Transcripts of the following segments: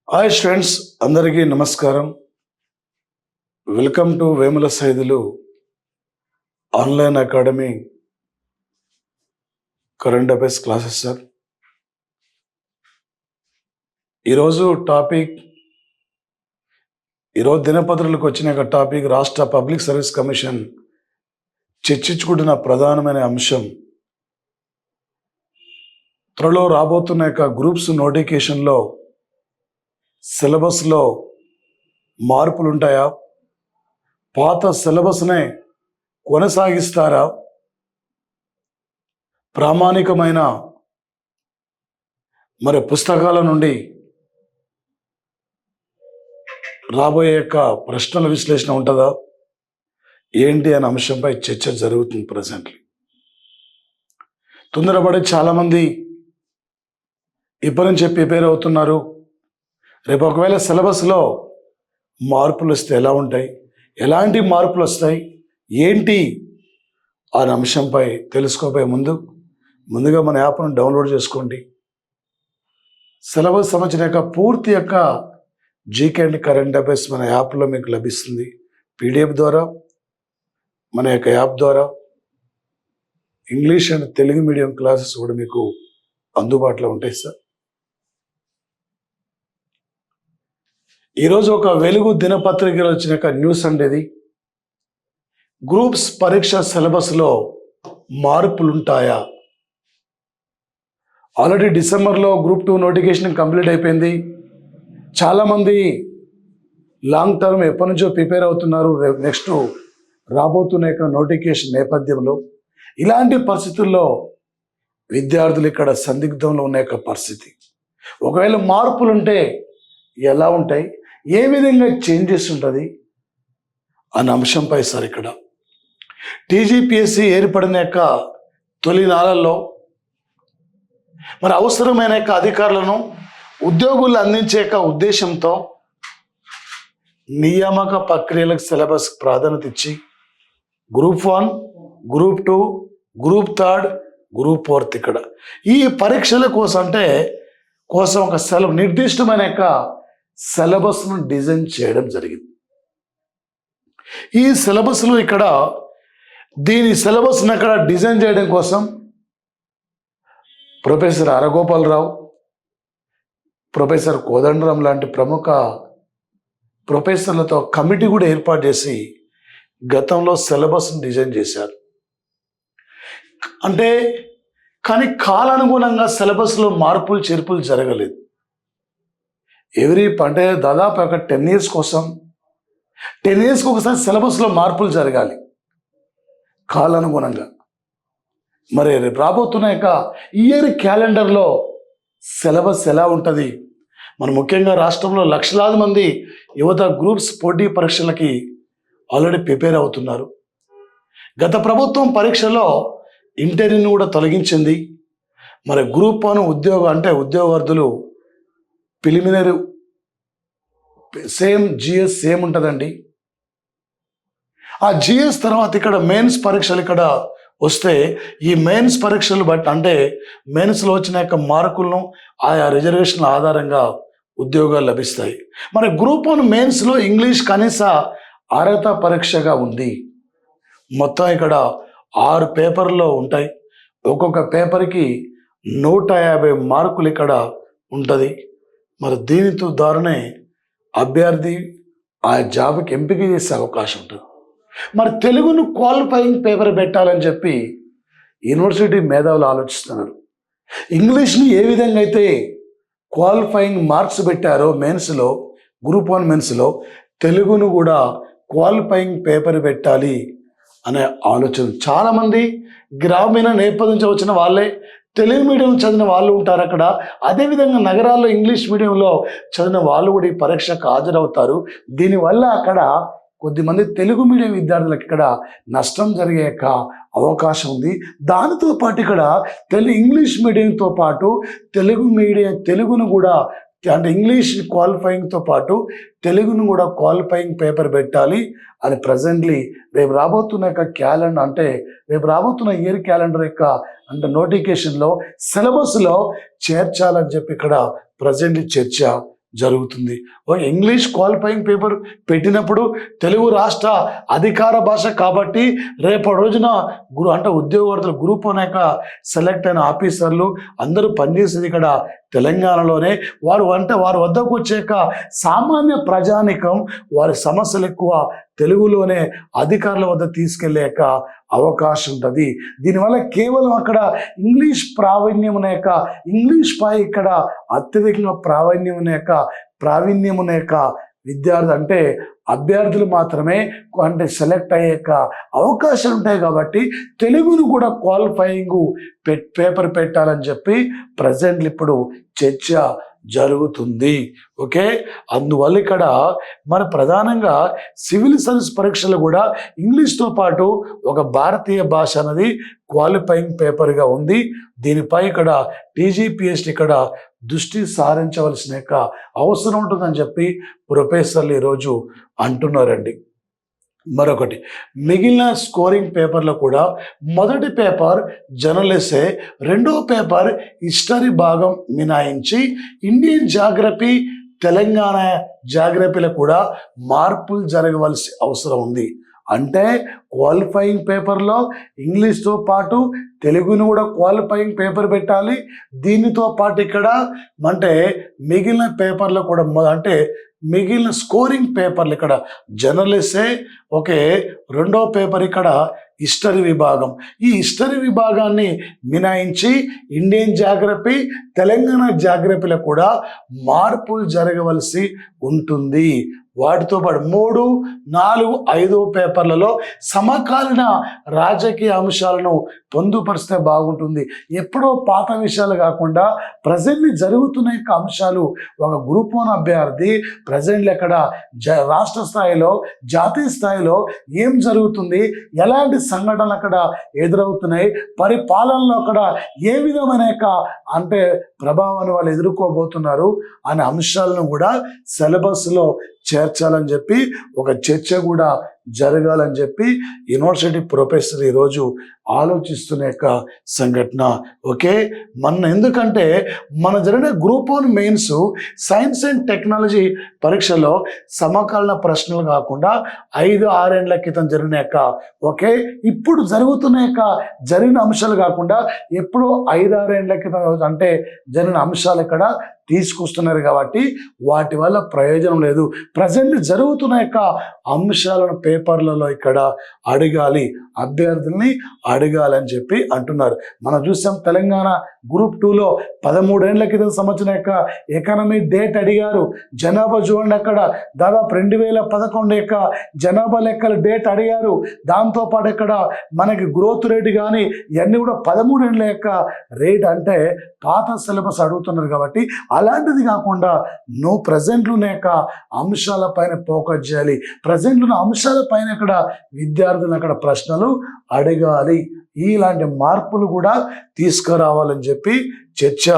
Hi students, అందరికీ నమస్కారం. Welcome to Vemula Saidulu online academy current affairs classes sir. ఈరోజు దినపత్రికలకు వచ్చిన టాపిక్ రాష్ట్ర పబ్లిక్ సర్వీస్ కమిషన్ చర్చించుకుంటున్న ప్రధానమైన అంశం త్వరలో రాబోతున్న గ్రూప్స్ నోటిఫికేషన్లో సిలబస్లో మార్పులు ఉంటాయా, పాత సిలబస్నే కొనసాగిస్తారా, ప్రామాణికమైన పుస్తకాల నుండి రాబోయే ప్రశ్నల విశ్లేషణ ఉంటుందా ఏంటి అనే అంశంపై చర్చ జరుగుతుంది ప్రజెంట్లీ. తొందరపడి చాలామంది ఇప్పటి నుంచే ప్రిపేర్ అవుతున్నారు. రేపు ఒకవేళ సిలబస్లో మార్పులు వస్తే ఎలా ఉంటాయి, ఎలాంటి మార్పులు వస్తాయి ఏంటి అనే అంశంపై తెలుసుకోబోయే ముందుగా మన యాప్ను డౌన్లోడ్ చేసుకోండి. సిలబస్ సంబంధించిన పూర్తి జీకే అండ్ కరెంట్ అఫైర్స్ మన యాప్లో మీకు లభిస్తుంది. పీడిఎఫ్ ద్వారా మన యాప్ ద్వారా English and Telugu medium classes కూడా మీకు అందుబాటులో ఉంటాయి సార్. ఈరోజు ఒక వెలుగు దినపత్రికలో వచ్చిన న్యూస్ అండి. గ్రూప్స్ పరీక్ష సిలబస్లో మార్పులుంటాయా? ఆల్రెడీ డిసెంబర్లో గ్రూప్ 2 నోటిఫికేషన్ కంప్లీట్ అయిపోయింది. చాలామంది లాంగ్ టర్మ్ ఎప్పటి నుంచో ప్రిపేర్ అవుతున్నారు. నెక్స్ట్ రాబోతున్న నోటిఫికేషన్ నేపథ్యంలో ఇలాంటి పరిస్థితుల్లో విద్యార్థులు ఇక్కడ సందిగ్ధంలో ఉన్న పరిస్థితి. ఒకవేళ మార్పులుంటే ఎలా ఉంటాయి, ఏ విధంగా చేంజెస్ ఉంటుంది అనే అంశంపై సార్ ఇక్కడ టీజీపీఎస్సీ ఏర్పడిన తొలి నాళల్లో అవసరమైన అధికారులను ఉద్యోగులు అందించే ఉద్దేశంతో నియామక ప్రక్రియలకు సిలబస్ ప్రాధాన్యత ఇచ్చి గ్రూప్ 1, గ్రూప్ 2, గ్రూప్ 3, గ్రూప్ 4 ఇక్కడ ఈ పరీక్షల కోసం ఒక నిర్దిష్టమైన సిలబస్ను డిజైన్ చేయడం జరిగింది. ఈ సిలబస్లో దీని సిలబస్ను డిజైన్ చేయడం కోసం ప్రొఫెసర్ అరగోపాలరావు, ప్రొఫెసర్ కోదండరాం లాంటి ప్రముఖ ప్రొఫెసర్లతో కమిటీ కూడా ఏర్పాటు చేసి గతంలో సిలబస్ను డిజైన్ చేశారు. కానీ కాలానుగుణంగా సిలబస్లో మార్పులు చేర్పులు జరగలేదు. దాదాపు 10 years కోసం 10 yearsకి ఒకసారి సిలబస్లో మార్పులు జరగాలి కాలానుగుణంగా. రేపు రాబోతున్న ఇయర్ క్యాలెండర్లో సిలబస్ ఎలా ఉంటుంది? ముఖ్యంగా రాష్ట్రంలో లక్షలాది మంది యువత గ్రూప్స్ పోటీ పరీక్షలకి ఆల్రెడీ ప్రిపేర్ అవుతున్నారు. గత ప్రభుత్వం పరీక్షలో ఇంటర్వ్యూని కూడా తొలగించింది. గ్రూప్ 1 ఉద్యోగార్థులు ప్రిలిమినరీ జిఎస్ సేమ్ ఉంటుందండి. ఆ జిఎస్ తర్వాత మెయిన్స్ పరీక్షలు వస్తే ఈ మెయిన్స్ పరీక్షలు బట్టి మెయిన్స్లో వచ్చిన మార్కులను ఆయా రిజర్వేషన్ల ఆధారంగా ఉద్యోగాలు లభిస్తాయి. గ్రూప్ 1 మెయిన్స్లో ఇంగ్లీష్ కనీస అర్హత పరీక్షగా ఉంది. మొత్తం 6 పేపర్లో ఉంటాయి. ఒక్కొక్క పేపర్కి 150 మార్కులు ఉంటుంది. దీనితో ద్వారానే అభ్యర్థి ఆ జాబ్కి ఎంపిక చేసే అవకాశం ఉంటుంది. తెలుగును క్వాలిఫైయింగ్ పేపర్ పెట్టాలని చెప్పి యూనివర్సిటీ మేధావులు ఆలోచిస్తున్నారు. ఇంగ్లీష్ని ఏ విధంగా అయితే క్వాలిఫైయింగ్ మార్క్స్ పెట్టారో మెయిన్స్లో, గ్రూప్ 1 మెయిన్స్లో తెలుగును కూడా క్వాలిఫైయింగ్ పేపర్ పెట్టాలి అనే ఆలోచన. చాలామంది గ్రామీణ నేపథ్యం నుంచి వచ్చిన వాళ్ళే తెలుగు మీడియం చదివిన వాళ్ళు ఉంటారు అక్కడ. అదేవిధంగా నగరాల్లో ఇంగ్లీష్ మీడియంలో చదివిన వాళ్ళు కూడా ఈ పరీక్షకు హాజరవుతారు. దీనివల్ల కొద్దిమంది తెలుగు మీడియం విద్యార్థులకు నష్టం జరిగే అవకాశం ఉంది. దానితో పాటు ఇంగ్లీష్ మీడియంతో పాటు తెలుగును కూడా ఇంగ్లీష్ క్వాలిఫైయింగ్తో పాటు తెలుగును కూడా క్వాలిఫైయింగ్ పేపర్ పెట్టాలి అని ప్రజెంట్లీ రేపు రాబోతున్న క్యాలెండర్ రేపు రాబోతున్న ఇయర్ క్యాలెండర్ నోటిఫికేషన్లో సిలబస్లో చేర్చాలని చెప్పి ప్రజెంట్లీ చర్చ జరుగుతుంది. ఒక ఇంగ్లీష్ క్వాలిఫైయింగ్ పేపర్ పెట్టినప్పుడు తెలుగు రాష్ట్ర అధికార భాష కాబట్టి రేపటి రోజున అంటే ఉద్యోగస్తులు గ్రూప్ వన్ యొక్క సెలెక్ట్ అయిన ఆఫీసర్లు అందరూ పనిచేసేది ఇక్కడ తెలంగాణలోనే. వారి వద్దకు వచ్చాక సామాన్య ప్రజానికం వారి సమస్యలు ఎక్కువ తెలుగులోనే అధికారుల వద్ద తీసుకెళ్ళాక అవకాశం ఉంటుంది. దీనివల్ల కేవలం అక్కడ ఇంగ్లీష్ ప్రావీణ్యం అనేక ఇంగ్లీష్ పై ఇక్కడ అత్యధికంగా ప్రావీణ్యం అనేక విద్యార్థి అంటే అభ్యర్థులు మాత్రమే అంటే సెలెక్ట్ అయ్యాక అవకాశాలు ఉంటాయి. కాబట్టి తెలుగును కూడా క్వాలిఫైయింగ్ పేపర్ పెట్టాలని చెప్పి ప్రజెంట్లు ఇప్పుడు చర్చ జరుగుతుంది. ఓకే, అందువల్ల ఇక్కడ మన ప్రధానంగా సివిల్ సర్వీస్ పరీక్షలు కూడా ఇంగ్లీష్తో పాటు ఒక భారతీయ భాష అనేది క్వాలిఫైయింగ్ పేపర్గా ఉంది. దీనిపై ఇక్కడ టీజీపీఎస్సీ ఇక్కడ దృష్టి సారించవలసిన అవసరం ఉంటుందని చెప్పి ప్రొఫెసర్లు ఈరోజు అంటున్నారండి. మరొకటి, మిగిలిన స్కోరింగ్ పేపర్లో కూడా మొదటి పేపర్ జనరల్ ఎస్సే, రెండవ పేపర్ హిస్టరీ భాగం మినాయించి ఇండియన్ జాగ్రఫీ, తెలంగాణ జాగ్రఫీలో కూడా మార్పులు జరగవలసి అవసరం ఉంది. అంటే క్వాలిఫైయింగ్ పేపర్లో ఇంగ్లీష్తో పాటు తెలుగును కూడా క్వాలిఫైయింగ్ పేపర్ పెట్టాలి. దీనితో పాటు ఇక్కడ అంటే మిగిలిన పేపర్లో కూడా అంటే మిగిలిన స్కోరింగ్ పేపర్లు ఇక్కడ జనరల్ ఎస్సే, ఓకే, రెండో పేపర్ ఇక్కడ హిస్టరీ విభాగం. ఈ హిస్టరీ విభాగాన్ని మినాయించి ఇండియన్ జాగ్రఫీ, తెలంగాణ జాగ్రఫీలో కూడా మార్పులు జరగవలసి ఉంటుంది. వాటితో పాటు 3, 4, 5 పేపర్లలో సమకాలీన రాజకీయ అంశాలను పొందుపరిస్తే బాగుంటుంది. ఎప్పుడో పాత విషయాలు కాకుండా ప్రజెంట్లీ జరుగుతున్న యొక్క అంశాలు ఒక గ్రూప్ వన్ అభ్యర్థి ప్రజెంట్లీ అక్కడ రాష్ట్ర స్థాయిలో, జాతీయ స్థాయిలో ఏం జరుగుతుంది, ఎలాంటి సంఘటనలు అక్కడ ఎదురవుతున్నాయి, పరిపాలనలో అక్కడ ఏ విధమైన అంటే ప్రభావాన్ని వాళ్ళు ఎదుర్కోబోతున్నారు అనే అంశాలను కూడా సిలబస్లో చేర్చాలని చెప్పి ఒక చర్చ కూడా జరగాలని చెప్పి యూనివర్సిటీ ప్రొఫెసర్ ఈరోజు ఆలోచిస్తున్న యొక్క సంఘటన. ఓకే, ఎందుకంటే మన జరిగిన group one mains science and technology పరీక్షలో సమకాలీన ప్రశ్నలు కాకుండా 5-6 ఏళ్ల క్రితం జరిగిన యొక్క ఓకే ఇప్పుడు జరిగిన అంశాలు కాకుండా ఎప్పుడో 5-6 ఏళ్ల క్రితం అంటే జరిగిన అంశాలు ఇక్కడ తీసుకొస్తున్నారు. కాబట్టి వాటి వల్ల ప్రయోజనం లేదు. ప్రజెంట్ జరుగుతున్న యొక్క అంశాలను పేపర్లలో ఇక్కడ అభ్యర్థుల్ని అడగాలని చెప్పి అంటున్నారు. మనం చూసాం తెలంగాణ గ్రూప్ 2లో 13 ఏళ్ల క్రితం సంవత్సరం యొక్క ఎకానమీ డేట్ అడిగారు. జనాభా చూడండి, అక్కడ దాదాపు 2011 యొక్క జనాభా లెక్కల డేట్ అడిగారు. దాంతోపాటు ఇక్కడ మనకి గ్రోత్ రేట్ కానీ ఇవన్నీ కూడా 13 ఏళ్ల యొక్క రేట్ అంటే పాత సిలబస్ అడుగుతున్నారు. కాబట్టి అలాంటిది కాకుండా నువ్వు ప్రజెంట్లో ఉన్న యొక్క అంశాలపైన ఫోకస్ చేయాలి. ప్రజెంట్లో ఉన్న అంశాలపైన ఇక్కడ విద్యార్థులను అక్కడ ప్రశ్నలు అడగాలి. ఇలాంటి మార్పులు కూడా తీసుకురావాలని చెప్పి చర్చ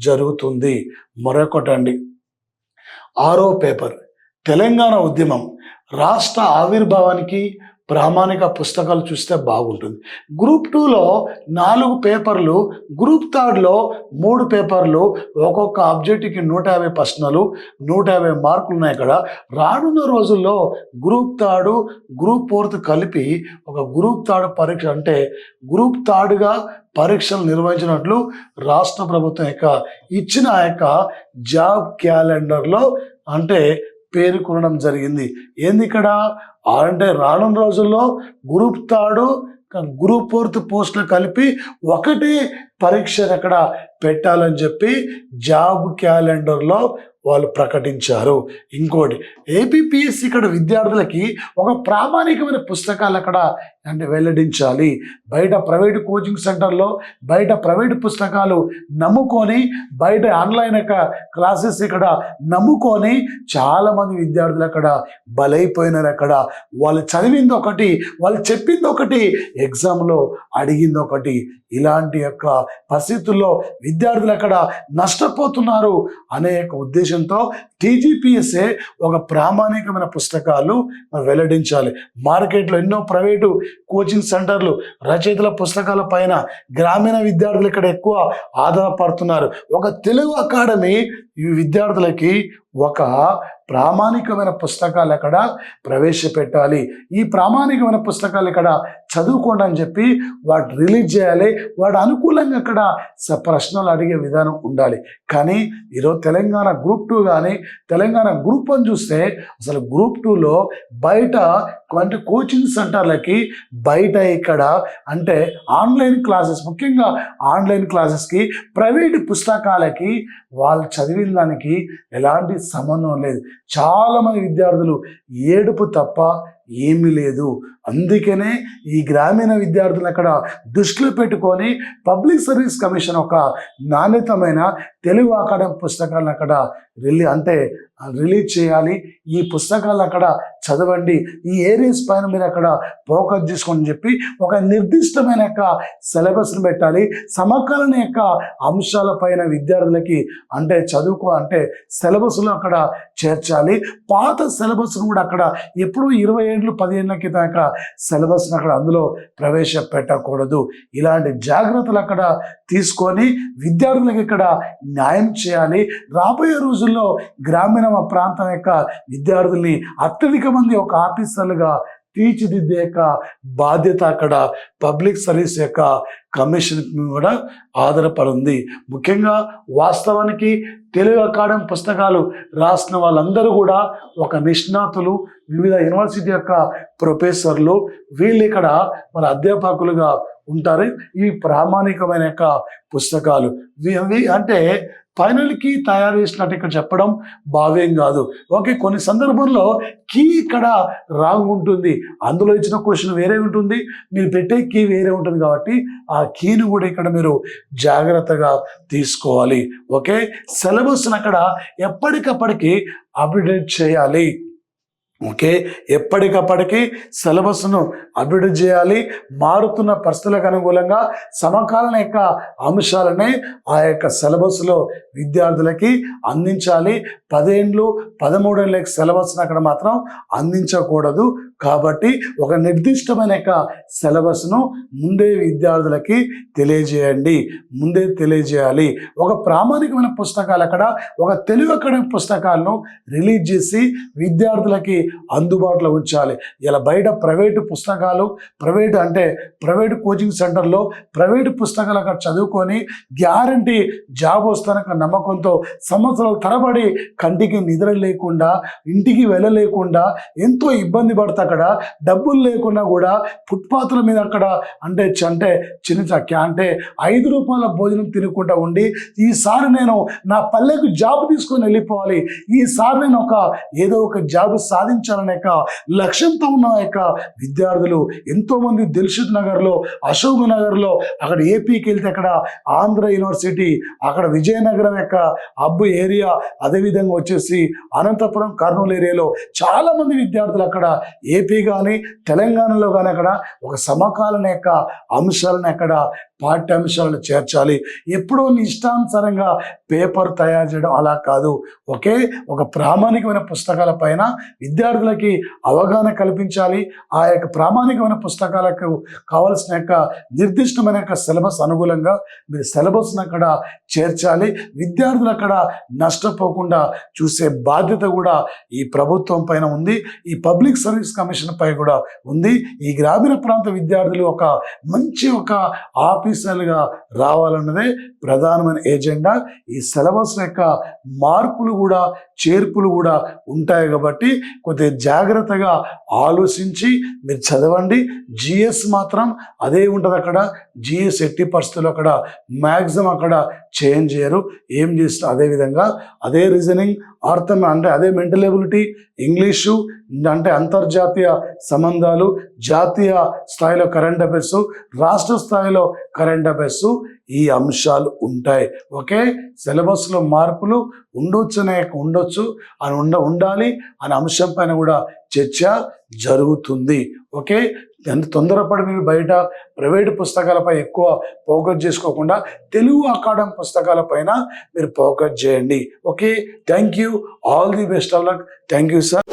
జరుగుతుంది. మరొకటండి, 6వ పేపర్ తెలంగాణ ఉద్యమం, రాష్ట్ర ఆవిర్భావానికి ప్రామాణిక పుస్తకాలు చూస్తే బాగుంటుంది. గ్రూప్ 2లో 4 పేపర్లు, గ్రూప్ 3లో 3 పేపర్లు, ఒక్కొక్క ఆబ్జెక్టివ్కి 150 ప్రశ్నలు, 150 మార్కులు ఉన్నాయి. ఇక్కడ రానున్న రోజుల్లో గ్రూప్ 3, గ్రూప్ 4 కలిపి ఒక గ్రూప్ 3 పరీక్ష అంటే గ్రూప్ 3గా పరీక్షలు నిర్వహించినట్లు రాష్ట్ర ప్రభుత్వం ఇచ్చిన జాబ్ క్యాలెండర్లో అంటే పేర్కొనడం జరిగింది. ఏంది ఇక్కడ అంటే రానున్న రోజుల్లో గ్రూప్ 3, గ్రూప్ 4 పోస్టులు కలిపి ఒకటే పరీక్షను అక్కడ పెట్టాలని చెప్పి జాబ్ క్యాలెండర్లో వాళ్ళు ప్రకటించారు. ఇంకోటి, ఏపీపీఎస్సీ ఇక్కడ విద్యార్థులకి ఒక ప్రామాణికమైన పుస్తకాలు అక్కడ అంటే వెల్లడించాలి. బయట ప్రైవేట్ కోచింగ్ సెంటర్లో బయట ప్రైవేట్ పుస్తకాలు నమ్ముకొని, బయట ఆన్లైన్ క్లాసెస్ ఇక్కడ నమ్ముకొని చాలామంది విద్యార్థులు అక్కడ బలైపోయినారు. అక్కడ వాళ్ళు చదివింది ఒకటి, వాళ్ళు చెప్పింది ఒకటి, ఎగ్జామ్లో అడిగింది ఒకటి. ఇలాంటి యొక్క పరిస్థితుల్లో విద్యార్థులు అక్కడ నష్టపోతున్నారు అనే ఉద్దేశంతో టీజీపీఎస్ఏ ఒక ప్రామాణికమైన పుస్తకాలు వెల్లడించాలి. మార్కెట్లో ఎన్నో ప్రైవేటు కోచింగ్ సెంటర్లు రచయితల పుస్తకాల పైన గ్రామీణ విద్యార్థులు ఇక్కడ ఎక్కువ ఆధారపడుతున్నారు. ఒక తెలుగు అకాడమీ ఈ విద్యార్థులకి ఒక ప్రామాణికమైన పుస్తకాలు అక్కడ ప్రవేశపెట్టాలి. ఈ ప్రామాణికమైన పుస్తకాలు ఇక్కడ చదువుకోండి అని చెప్పి వాటి రిలీజ్ చేయాలి. వాటి అనుకూలంగా అక్కడ ప్రశ్నలు అడిగే విధానం ఉండాలి. కానీ ఈరోజు తెలంగాణ గ్రూప్ 2 కానీ తెలంగాణ గ్రూప్ 1 చూస్తే అసలు గ్రూప్ 2లో బయట అంటే కోచింగ్ సెంటర్లకి బయట ఇక్కడ అంటే ఆన్లైన్ క్లాసెస్, ముఖ్యంగా ఆన్లైన్ క్లాసెస్కి ప్రైవేటు పుస్తకాలకి వాళ్ళు చదివిన దానికి ఎలాంటి సంబంధం లేదు. చాలామంది విద్యార్థులు ఏడుపు తప్ప ఏమీ లేదు. అందుకనే ఈ గ్రామీణ విద్యార్థులు అక్కడ దృష్టిలో పెట్టుకొని పబ్లిక్ సర్వీస్ కమిషన్ ఒక నాణ్యతమైన తెలుగు అకాడమిక్ పుస్తకాలను అక్కడ రిలీజ్ చేయాలి. ఈ పుస్తకాలు అక్కడ చదవండి, ఈ ఏరియాస్ పైన మీరు అక్కడ ఫోకస్ చేసుకోండి చెప్పి ఒక నిర్దిష్టమైన యొక్క సిలబస్ను పెట్టాలి. సమకాలీన యొక్క అంశాల పైన విద్యార్థులకి అంటే సిలబస్లో అక్కడ చేర్చాలి. పాత సిలబస్ను కూడా అక్కడ ఎప్పుడూ 20 ఏళ్ళు 10 ఏళ్ళ క్రితం యొక్క సిలబస్ను అక్కడ అందులో ప్రవేశపెట్టకూడదు. ఇలాంటి జాగ్రత్తలు అక్కడ తీసుకొని విద్యార్థులకు ఇక్కడ న్యాయం చేయాలి. రాబోయే రోజుల్లో గ్రామీణ ప్రాంతం యొక్క విద్యార్థుల్ని అత్యధిక మంది ఒక ఆఫీసర్లుగా తీర్చిదిద్దే యొక్క బాధ్యత అక్కడ పబ్లిక్ సర్వీస్ యొక్క కమిషన్ కూడా ఆధారపడింది. ముఖ్యంగా వాస్తవానికి తెలుగు అకాడమీ పుస్తకాలు రాసిన వాళ్ళందరూ కూడా ఒక నిష్ణాతులు, వివిధ యూనివర్సిటీ యొక్క ప్రొఫెసర్లు, వీళ్ళు ఇక్కడ మన అధ్యాపకులుగా ఉంటారు. ఇవి ప్రామాణికమైన యొక్క పుస్తకాలు. అంటే ఫైనల్కి తయారు చేసినట్టు ఇక్కడ చెప్పడం భావ్యం కాదు. ఓకే, కొన్ని సందర్భంలో కీ ఇక్కడ రాంగ్ ఉంటుంది, అందులో ఇచ్చిన క్వశ్చన్ వేరే ఉంటుంది, మీరు పెట్టే కీ వేరే ఉంటుంది. కాబట్టి ఆ కీని కూడా ఇక్కడ మీరు జాగ్రత్తగా తీసుకోవాలి. ఓకే, సిలబస్ని అక్కడ ఎప్పటికప్పటికి అప్డేట్ చేయాలి. ఓకే, ఎప్పటికప్పటికి సిలబస్ను అప్డేట్ చేయాలి. మారుతున్న పరిస్థితులకు అనుకూలంగా సమకాలీన యొక్క అంశాలనే ఆ యొక్క సిలబస్లో విద్యార్థులకి అందించాలి. 10 ఏళ్ళు 13 ఏళ్ళ సిలబస్ని అక్కడ మాత్రం అందించకూడదు. కాబట్టి ఒక నిర్దిష్టమైన యొక్క సిలబస్ను ముందే విద్యార్థులకి తెలియజేయాలి. ఒక ప్రామాణికమైన పుస్తకాలు అక్కడ ఒక తెలుగు అకాడమిక్ పుస్తకాలను రిలీజ్ చేసి విద్యార్థులకి అందుబాటులో ఉంచాలి. ఇలా బయట ప్రైవేటు పుస్తకాలు, ప్రైవేటు కోచింగ్ సెంటర్లో ప్రైవేటు పుస్తకాలు అక్కడ చదువుకొని గ్యారంటీ జాబ్ వస్తానన్న నమ్మకంతో సంవత్సరాల తరబడి కంటికి నిద్ర లేకుండా, ఇంటికి వెళ్ళలేకుండా ఎంతో ఇబ్బంది పడతా అక్కడ డబ్బులు లేకుండా కూడా ఫుట్పాత్ల మీద అక్కడ చిన్న 5 రూపాయల భోజనం తినకుండా ఉండి, ఈసారి నేను నా పల్లెకు జాబ్ తీసుకొని వెళ్ళిపోవాలి, ఈసారి నేను ఏదో ఒక జాబ్ సాధించాలనే లక్ష్యంతో ఉన్న యొక్క విద్యార్థులు ఎంతోమంది దిల్షుక్ నగర్లో, అశోక్ నగర్లో, అక్కడ ఏపీకి వెళ్తే అక్కడ ఆంధ్ర యూనివర్సిటీ, అక్కడ విజయనగరం యొక్క హబ్ ఏరియా, అదేవిధంగా వచ్చేసి అనంతపురం కర్నూలు ఏరియాలో చాలామంది విద్యార్థులు అక్కడ ఏపీ కానీ తెలంగాణలో కానీ అక్కడ ఒక సమకాలీన యొక్క అంశాలను అక్కడ పాఠ్యాంశాలను చేర్చాలి. ఎప్పుడో ఇష్టానుసారంగా పేపర్ తయారు చేయడం అలా కాదు. ఒక ప్రామాణికమైన పుస్తకాల పైన విద్యార్థులకి అవగాహన కల్పించాలి. ఆ యొక్క ప్రామాణికమైన పుస్తకాలకు కావలసిన యొక్క నిర్దిష్టమైన యొక్క సిలబస్ అనుకూలంగా మీరు సిలబస్ను అక్కడ చేర్చాలి. విద్యార్థులు అక్కడ నష్టపోకుండా చూసే బాధ్యత కూడా ఈ ప్రభుత్వం పైన ఉంది, ఈ పబ్లిక్ సర్వీస్ కమిషన్ పై కూడా ఉంది. ఈ గ్రామీణ ప్రాంత విద్యార్థులు ఒక మంచి ఆఫీసర్లుగా రావాలన్నదే ప్రధానమైన ఎజెండా. ఈ సిలబస్ యొక్క మార్పులు కూడా చేర్పులు కూడా ఉంటాయి కాబట్టి కొద్దిగా జాగ్రత్తగా ఆలోచించి మీరు చదవండి. జిఎస్ మాత్రం అదే ఉంటుంది. అక్కడ జిఎస్ ఎట్టి పరిస్థితుల్లో అక్కడ మ్యాక్సిమం అక్కడ చేంజ్ చేయరు. ఏం చేసినా అదేవిధంగా అదే రీజనింగ్, అర్థం అదే మెంటల్ ఎబిలిటీ, ఇంగ్లీషు అంతర్జాతీయ సంబంధాలు, జాతీయ స్థాయిలో కరెంట్ అఫైర్స్, రాష్ట్ర స్థాయిలో కరెంట్ అఫైర్స్, ఈ అంశాలు ఉంటాయి. సిలబస్లో మార్పులు ఉండొచ్చు అని ఉండాలి అనే అంశం పైన కూడా చర్చ జరుగుతుంది. తొందరపడి మీరు బయట ప్రైవేటు పుస్తకాలపై ఎక్కువ ఫోకస్ చేసుకోకుండా తెలుగు అకాడమీ పుస్తకాల పైన మీరు ఫోకస్ చేయండి. Thank you. All the best of luck. Thank you sir.